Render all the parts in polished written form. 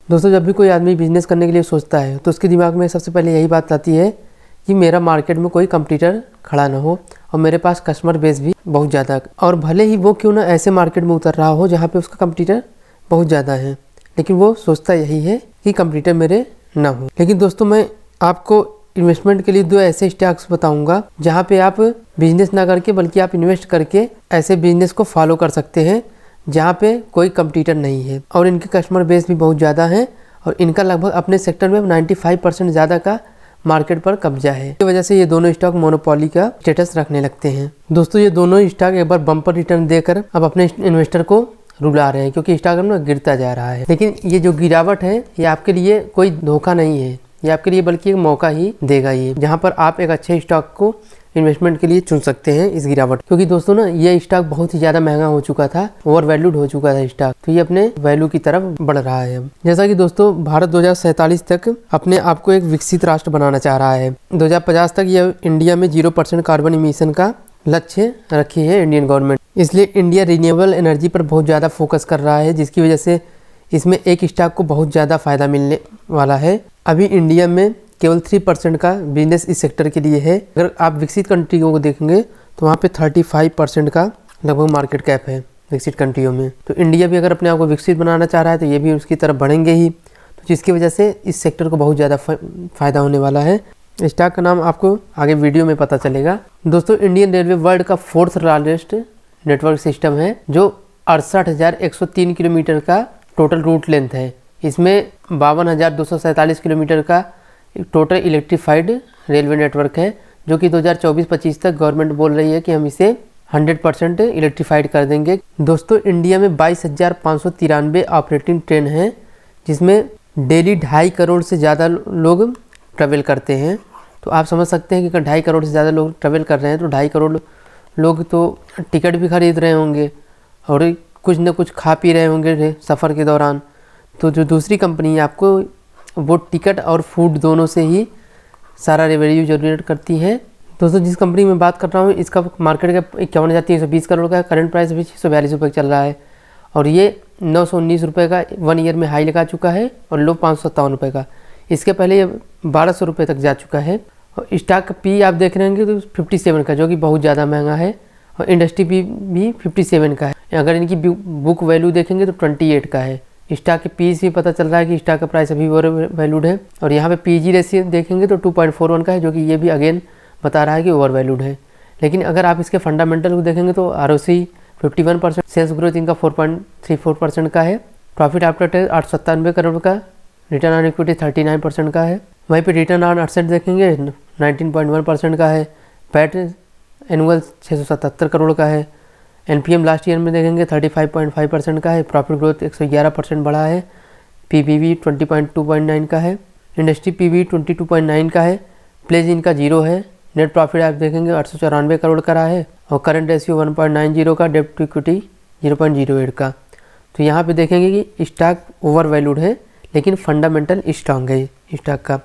दोस्तों जब भी कोई आदमी बिजनेस करने के लिए सोचता है तो उसके दिमाग में सबसे पहले यही बात आती है कि मेरा मार्केट में कोई कंपटीटर खड़ा ना हो और मेरे पास कस्टमर बेस भी बहुत ज़्यादा, और भले ही वो क्यों ना ऐसे मार्केट में उतर रहा हो जहाँ पे उसका कंपटीटर बहुत ज़्यादा है, लेकिन वो सोचता यही है कि कंपटीटर मेरे ना हो। लेकिन दोस्तों मैं आपको इन्वेस्टमेंट के लिए 2 ऐसे स्टॉक्स बताऊंगा जहाँ पे आप बिजनेस ना करके बल्कि आप इन्वेस्ट करके ऐसे बिजनेस को फॉलो कर सकते हैं जहाँ पे कोई कंपटीटर नहीं है और इनके कस्टमर बेस भी बहुत ज़्यादा है और इनका लगभग अपने सेक्टर में 95% ज़्यादा का मार्केट पर कब्जा है। इस वजह से ये दोनों स्टॉक मोनोपोली का स्टेटस रखने लगते हैं। दोस्तों ये दोनों स्टॉक एक बार बम्पर रिटर्न देकर अब अपने इन्वेस्टर को रुला रहे हैं क्योंकि स्टॉक में गिरता जा रहा है। लेकिन ये जो गिरावट है ये आपके लिए कोई धोखा नहीं है, ये आपके लिए बल्कि एक मौका ही देगा ये, जहाँ पर आप एक अच्छे स्टॉक को इन्वेस्टमेंट के लिए चुन सकते हैं इस गिरावट। क्योंकि दोस्तों ना ये स्टॉक बहुत ही ज़्यादा महंगा हो चुका था, ओवर वैल्यूड हो चुका था स्टॉक, तो ये अपने वैल्यू की तरफ बढ़ रहा है अब। जैसा कि दोस्तों भारत 2047 तक अपने आप को एक विकसित राष्ट्र बनाना चाह रहा है। 2050 तक ये इंडिया में 0% कार्बन इमिशन का लक्ष्य रखी है इंडियन गवर्नमेंट। इसलिए इंडिया रिन्यूएबल एनर्जी पर बहुत ज़्यादा फोकस कर रहा है, जिसकी वजह से इसमें एक स्टॉक को बहुत ज़्यादा फायदा मिलने वाला है। अभी इंडिया में केवल 3% का बिजनेस इस सेक्टर के लिए है। अगर आप विकसित कंट्रियों को देखेंगे तो वहाँ पे 35% का लगभग मार्केट कैप है विकसित कंट्रियों में। तो इंडिया भी अगर अपने आप को विकसित बनाना चाह रहा है तो ये भी उसकी तरफ बढ़ेंगे ही, तो जिसकी वजह से इस सेक्टर को बहुत ज़्यादा फ़ायदा होने वाला है। स्टॉक का नाम आपको आगे वीडियो में पता चलेगा। दोस्तों इंडियन रेलवे वर्ल्ड का 4th लार्जेस्ट नेटवर्क सिस्टम है जो 68,103 किलोमीटर का टोटल रूट लेंथ है। इसमें 52,247 किलोमीटर का टोटल इलेक्ट्रीफाइड रेलवे नेटवर्क है, जो कि 2024-25 तक गवर्नमेंट बोल रही है कि हम इसे 100% इलेक्ट्रीफाइड कर देंगे। दोस्तों इंडिया में 22,593 ऑपरेटिंग ट्रेन हैं, जिसमें डेली 2.5 करोड़ से ज़्यादा लोग ट्रेवल करते हैं। तो आप समझ सकते हैं कि 2.5 करोड़ से ज़्यादा लोग ट्रेवल कर रहे हैं तो 2.5 करोड़ लोग तो टिकट भी खरीद रहे होंगे और कुछ न कुछ खा पी रहे होंगे सफ़र के दौरान। तो जो दूसरी कंपनी है आपको वो टिकट और फूड दोनों से ही सारा रेवेन्यू जनरेट करती है। दोस्तों जिस कंपनी में बात कर रहा हूँ इसका मार्केट कैप 51,320 करोड़ का है, करंट प्राइस भी 642 रुपये चल रहा है और ये 919 रुपये का 1 ईयर में हाई लगा चुका है और लो 557 रुपये का। इसके पहले ये 1200 रुपये तक जा चुका है और स्टॉक का पी आप देख रहे होंगे तो 57 का, जो कि बहुत ज़्यादा महंगा है, और इंडस्ट्री पी भी 57 का है। अगर इनकी बुक वैल्यू देखेंगे तो 28 का है। स्टॉक के पी से पता चल रहा है कि स्टॉक का प्राइस अभी ओवर वैल्यूड है और यहाँ पे पीजी रेशियो देखेंगे तो 2.41 का है, जो कि ये भी अगेन बता रहा है कि ओवर वैल्यूड है। लेकिन अगर आप इसके फंडामेंटल को देखेंगे तो ROC 51%, सेल्स ग्रोथ इनका 4.34% का है, प्रॉफिट आफ्टर टैक्स 897 करोड़ का, रिटर्न ऑन इक्विटी 39% का है। वहीं पे रिटर्न ऑन एसेट देखेंगे 19.1% का है, पैट एनुअल 677 करोड़ का है, NPM लास्ट ईयर में देखेंगे 35.5% का है, प्रॉफिट ग्रोथ 111% बढ़ा है, PBV 20.29 का है, इंडस्ट्री PBV 22.9 का है, प्लेज इनका 0 है, नेट प्रॉफिट आप देखेंगे 894 करोड़ का रहा है और करंट रेशियो 1.90 का, डेब्ट टू इक्विटी 0.08 का। तो यहाँ पे देखेंगे कि स्टॉक ओवर वैल्यूड है लेकिन फंडामेंटल स्ट्रॉन्ग है स्टॉक का,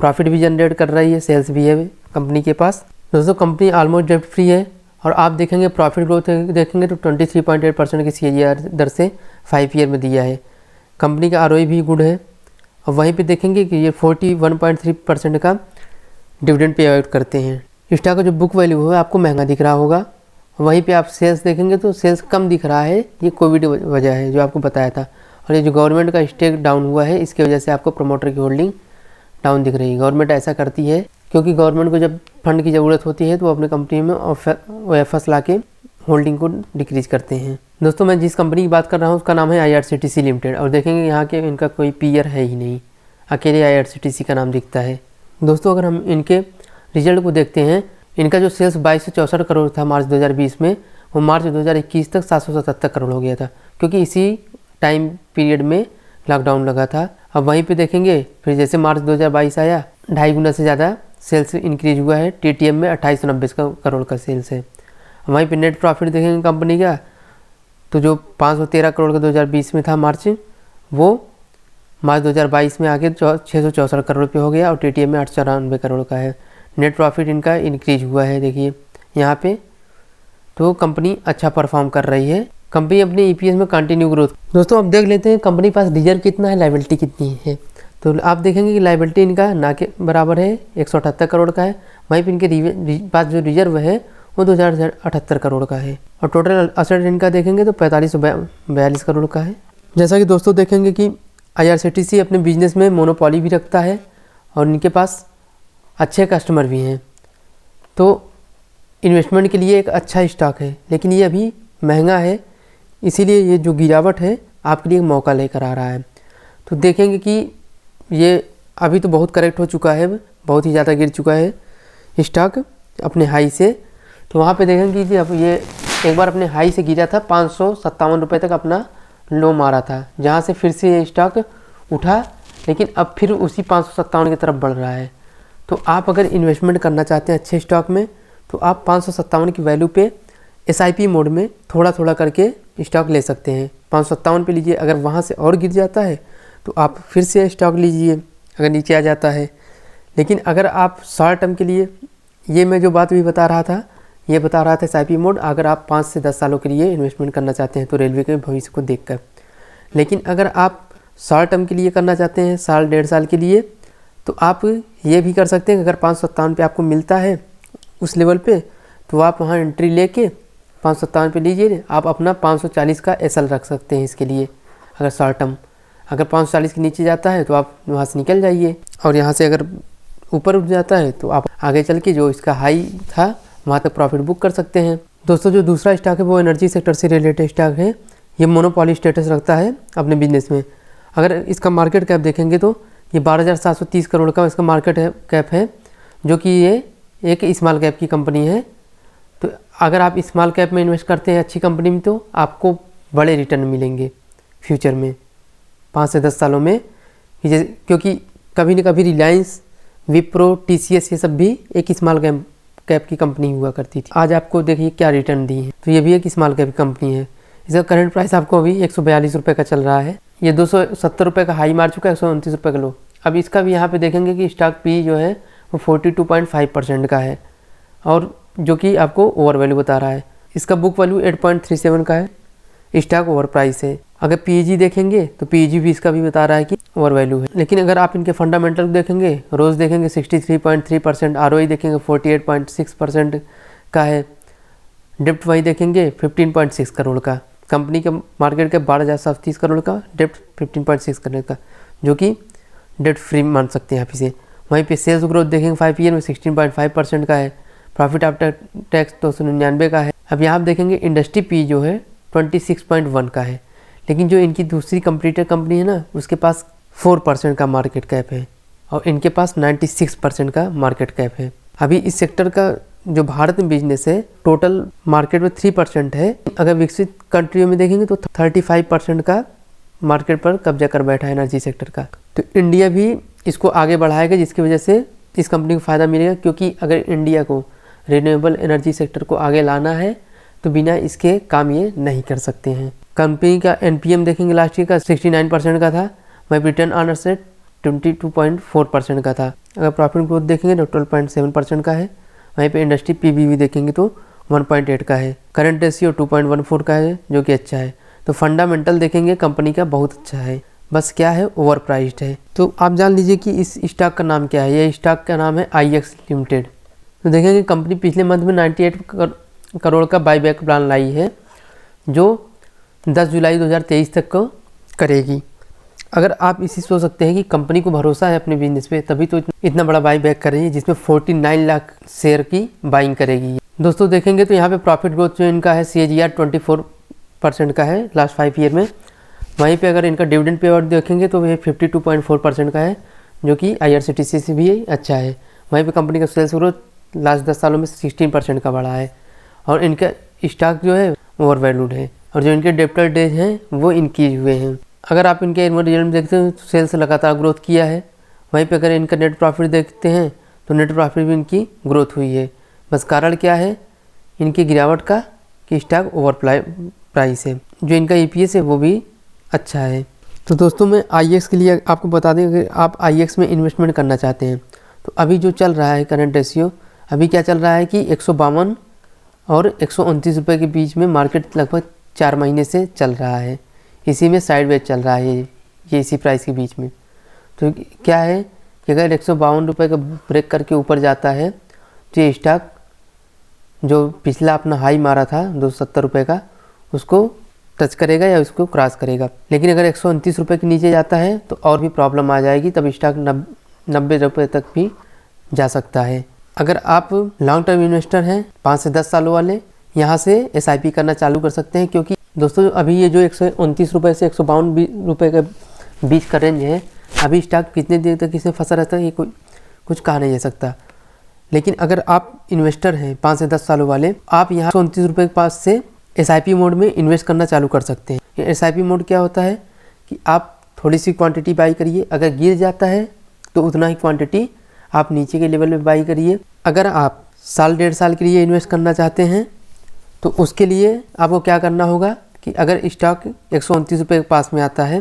प्रॉफिट भी जनरेट कर रही है, सेल्स भी है कंपनी के पास। दोस्तों कंपनी ऑलमोस्ट डेब्ट फ्री है और आप देखेंगे प्रॉफिट ग्रोथ देखेंगे तो 23.8% की CAGR दर से 5 ईयर में दिया है। कंपनी का ROE भी गुड है और वहीं पे देखेंगे कि ये 41.3% का डिविडेंड पे आउट करते हैं। स्टॉक का जो बुक वैल्यू है आपको महंगा दिख रहा होगा, वहीं पे आप सेल्स देखेंगे तो सेल्स कम दिख रहा है, ये कोविड वजह है जो आपको बताया था, और ये जो गवर्नमेंट का स्टेक डाउन हुआ है इसकी वजह से आपको प्रमोटर की होल्डिंग डाउन दिख रही है। गवर्नमेंट ऐसा करती है क्योंकि गवर्नमेंट को जब फंड की ज़रूरत होती है तो वो अपने कंपनी में OFS ला के होल्डिंग को डिक्रीज करते हैं। दोस्तों मैं जिस कंपनी की बात कर रहा हूँ उसका नाम है IRCTC लिमिटेड और देखेंगे यहाँ के इनका कोई पीयर है ही नहीं, अकेले IRCTC का नाम दिखता है। दोस्तों अगर हम इनके रिजल्ट को देखते हैं, इनका जो सेल्स 22 से 64 करोड़ था मार्च 2020 में, वो मार्च 2021 तक 777 करोड़ हो गया था, क्योंकि इसी टाइम पीरियड में लॉकडाउन लगा था। अब वहीं पे देखेंगे फिर जैसे मार्च 2022 आया 2.5 गुना से ज़्यादा सेल्स इंक्रीज हुआ है, TTM में 2890 करोड़ का सेल्स है। वहीं पे नेट प्रॉफिट देखेंगे कंपनी का तो जो 513 करोड़ का 2020 में था मार्च, वो मार्च 2022 में आके 664 करोड़ रुपये हो गया और TTM में 894 करोड़ का है। नेट प्रॉफिट इनका इंक्रीज हुआ है देखिए यहाँ पे, तो कंपनी अच्छा परफॉर्म कर रही है। कंपनी अपनी ईपीएस में कंटिन्यू ग्रोथ। दोस्तों अब देख लेते हैं कंपनी के पास रिजर्व कितना है, लायबिलिटी कितनी है। तो आप देखेंगे कि लायबिलिटी इनका ना के बराबर है, 178 करोड़ का है। वहीं पर इनके पास जो रिजर्व है वो 2078 करोड़ का है। और टोटल असेट इनका देखेंगे तो 4542 करोड़ का है। जैसा कि दोस्तों देखेंगे कि IRCTC अपने बिजनेस में मोनोपोली भी रखता है और इनके पास अच्छे कस्टमर भी हैं, तो इन्वेस्टमेंट के लिए एक अच्छा स्टॉक है। लेकिन ये अभी महंगा है, इसीलिए ये जो गिरावट है आपके लिए एक मौका लेकर आ रहा है। तो देखेंगे कि ये अभी तो बहुत करेक्ट हो चुका है, बहुत ही ज़्यादा गिर चुका है स्टॉक अपने हाई से। तो वहाँ पे देखेंगे कि अब ये एक बार अपने हाई से गिरा था, 557 रुपये तक अपना लो मारा था, जहाँ से फिर से ये स्टॉक उठा, लेकिन अब फिर उसी 557 की तरफ बढ़ रहा है। तो आप अगर इन्वेस्टमेंट करना चाहते हैं अच्छे स्टॉक में, तो आप 557 की वैल्यू पे SIP मोड में थोड़ा थोड़ा करके स्टॉक ले सकते हैं। 557 पे लीजिए, अगर वहाँ से और गिर जाता है तो आप फिर से स्टॉक लीजिए अगर नीचे आ जाता है। लेकिन अगर आप शॉर्ट टर्म के लिए, ये मैं जो बात भी बता रहा था, ये बता रहा था SIP मोड, अगर आप 5 से 10 सालों के लिए इन्वेस्टमेंट करना चाहते हैं तो रेलवे के भविष्य को देखकर। लेकिन अगर आप शॉर्ट टर्म के लिए करना चाहते हैं, साल 1.5 साल के लिए, तो आप ये भी कर सकते हैं। अगर 557 पे आपको मिलता है उस लेवल पे, तो आप वहाँ एंट्री लेके 557 पे लीजिए। आप अपना 540 का SL रख सकते हैं इसके लिए, अगर शॉर्ट टर्म। अगर 540 के नीचे जाता है तो आप वहाँ से निकल जाइए, और यहाँ से अगर ऊपर उठ जाता है तो आप आगे चल के जो इसका हाई था वहाँ तक प्रॉफिट बुक कर सकते हैं। दोस्तों जो दूसरा स्टॉक है वो एनर्जी सेक्टर से रिलेटेड स्टॉक है। ये मोनोपोली स्टेटस रखता है अपने बिजनेस में। अगर इसका मार्केट कैप देखेंगे तो ये 12,730 करोड़ का इसका मार्केट कैप है, जो कि ये एक स्मॉल कैप की कंपनी है। तो अगर आप स्मॉल कैप में इन्वेस्ट करते हैं अच्छी कंपनी में, तो आपको बड़े रिटर्न मिलेंगे फ्यूचर में 5 से 10 सालों में। क्योंकि कभी न कभी रिलायंस, विप्रो, TCS ये सब भी एक स्मॉल कैप की कंपनी हुआ करती थी। आज आपको देखिए क्या रिटर्न दी है। तो ये भी एक स्मॉल कैप कंपनी है। इसका करंट प्राइस आपको अभी 142 रुपये का चल रहा है। ये 270 रुपये का हाई मार चुका है, 129 रुपये का लो। अब इसका भी यहाँ पे देखेंगे कि स्टॉक पी जो है वो 42.5% का है, और जो कि आपको ओवर वैल्यू बता रहा है। इसका बुक वैल्यू 8.37 का है, स्टॉक ओवर प्राइस है। अगर PEG देखेंगे तो PEG भी इसका भी बता रहा है कि ओवर वैल्यू है। लेकिन अगर आप इनके फंडामेंटल देखेंगे, रोज देखेंगे 63.3%, ROE देखेंगे 48.6% का है, डेप्ट वही देखेंगे 15.6 करोड़ का। कंपनी का मार्केट कैप 12,730 करोड़ का, डेप्ट 15.6 करोड़ का, जो कि डेट फ्री मान सकते हैं आप इसे। वहीं पे सेल्स ग्रोथ देखेंगे 5 ईयर में 16.5% का है। प्रॉफिट आफ्टर टैक्स 299 का है। अब यहाँ आप देखेंगे इंडस्ट्री पी जो है 26.1 का है। लेकिन जो इनकी दूसरी कंपटीटर कंपनी है ना, उसके पास 4% का मार्केट कैप है, और इनके पास 96% का मार्केट कैप है। अभी इस सेक्टर का जो भारत में बिजनेस है, टोटल मार्केट में 3% है। अगर विकसित कंट्रियों में देखेंगे तो 35% का मार्केट पर कब्जा कर बैठा है एनर्जी सेक्टर का। तो इंडिया भी इसको आगे बढ़ाएगा, जिसकी वजह से इस कंपनी को फ़ायदा मिलेगा। क्योंकि अगर इंडिया को रिन्यूएबल एनर्जी सेक्टर को आगे लाना है तो बिना इसके काम ये नहीं कर सकते हैं। कंपनी का NPM देखेंगे लास्ट ईयर का 69% का था, वहीं रिटर्न ऑन एसेट 22.4% का था। अगर प्रॉफिट ग्रोथ देखेंगे तो 12.7% का है। वहीं पे इंडस्ट्री PBV देखेंगे तो 1.8 का है। करंट रेशियो 2.14 का है, जो कि अच्छा है। तो फंडामेंटल देखेंगे कंपनी का बहुत अच्छा है, बस क्या है ओवर प्राइस्ड है। तो आप जान लीजिए कि इस स्टॉक का नाम क्या है। ये स्टॉक का नाम है IEX लिमिटेड। तो देखेंगे कंपनी पिछले मंथ में 98 करोड़ का बाईबैक प्लान लाई है, जो 10 जुलाई 2023 तक को करेगी। अगर आप इसी सोच सकते हैं कि कंपनी को भरोसा है अपने बिजनेस पे, तभी तो इतना बड़ा बाईबैक कर रही है, जिसमें 49 लाख शेयर की बाइंग करेगी। दोस्तों देखेंगे तो यहाँ पे प्रॉफिट ग्रोथ जो इनका है CAGR 24% का है लास्ट 5 ईयर में। वहीं पे अगर इनका डिविडेंड पे आउट देखेंगे तो ये 52.4% का है, जो कि IRCTC से भी अच्छा है। वहीं पे कंपनी का सेल्स ग्रोथ लास्ट 10 सालों में 16% का बढ़ा है, और इनका स्टॉक जो है ओवर वैल्यूड है, और जो इनके डेप्टर डेज हैं वो इंक्रीज हुए हैं। अगर आप इनके रिजल्ट देखते हैं तो सेल्स लगातार ग्रोथ किया है। वहीं पे अगर इनका नेट प्रॉफिट देखते हैं तो नेट प्रॉफिट भी इनकी ग्रोथ हुई है। बस कारण क्या है इनकी गिरावट का, कि स्टॉक ओवर प्राइस है। जो इनका EPS है वो भी अच्छा है। तो दोस्तों मैं IEX के लिए आपको बता दें, अगर आप IEX में इन्वेस्टमेंट करना चाहते हैं तो अभी जो चल रहा है करंट रेशियो, अभी क्या चल रहा है कि 152 और 129 रुपये के बीच में मार्केट लगभग 4 महीने से चल रहा है, इसी में साइडवेज चल रहा है ये इसी प्राइस के बीच में। तो क्या है कि अगर 152 रुपये का ब्रेक करके ऊपर जाता है तो ये स्टॉक जो पिछला अपना हाई मारा था 270 रुपये का उसको टच करेगा या उसको क्रॉस करेगा। लेकिन अगर 129 रुपये के नीचे जाता है तो और भी प्रॉब्लम आ जाएगी, तब स्टॉक 90 रुपये तक भी जा सकता है। अगर आप लॉन्ग टर्म इन्वेस्टर हैं 5 से 10 सालों वाले, यहाँ से SIP करना चालू कर सकते हैं, क्योंकि दोस्तों अभी ये जो 129 रुपये से 152 रुपये के बीच का रेंज है, अभी स्टॉक कितने देर तक इसमें फंसा रहता है ये कुछ कहा नहीं जा सकता। लेकिन अगर आप इन्वेस्टर हैं 5 से 10 सालों वाले, आप यहाँ 129 रुपये के पास से SIP मोड में इन्वेस्ट करना चालू कर सकते हैं। ये SIP मोड क्या होता है कि आप थोड़ी सी क्वांटिटी बाई करिए, अगर गिर जाता है तो उतना ही क्वांटिटी आप नीचे के लेवल में बाई करिए। अगर आप साल 1.5 साल के लिए इन्वेस्ट करना चाहते हैं तो उसके लिए आपको क्या करना होगा कि अगर स्टॉक 129 रुपये के पास में आता है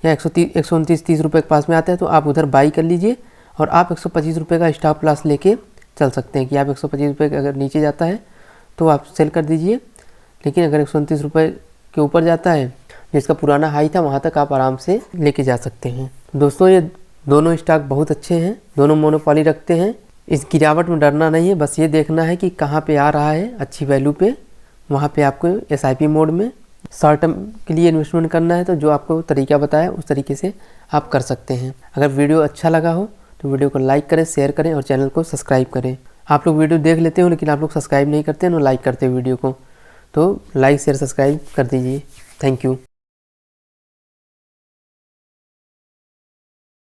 या 129-30 रुपये के पास में आता है तो आप उधर बाई कर लीजिए और आप 125 रुपये का स्टॉप लॉस लेके चल सकते हैं कि आप 125 रुपये अगर नीचे जाता है तो आप सेल कर दीजिए। लेकिन अगर 129 रुपये के ऊपर जाता है, जिसका पुराना हाई था, वहाँ तक आप आराम से लेके जा सकते हैं। दोस्तों ये दोनों स्टॉक बहुत अच्छे हैं, दोनों मोनोपोली रखते हैं। इस गिरावट में डरना नहीं है, बस ये देखना है कि कहाँ पे आ रहा है अच्छी वैल्यू पे, वहाँ पे आपको SIP मोड में शॉर्ट टर्म के लिए इन्वेस्टमेंट करना है। तो जो आपको तरीका बताया उस तरीके से आप कर सकते हैं। अगर वीडियो अच्छा लगा हो तो वीडियो को लाइक करें, शेयर करें और चैनल को सब्सक्राइब करें। आप लोग वीडियो देख लेते हो लेकिन आप लोग सब्सक्राइब नहीं करते हैं, ना लाइक करते वीडियो को, तो लाइक शेयर सब्सक्राइब कर दीजिए। Thank you.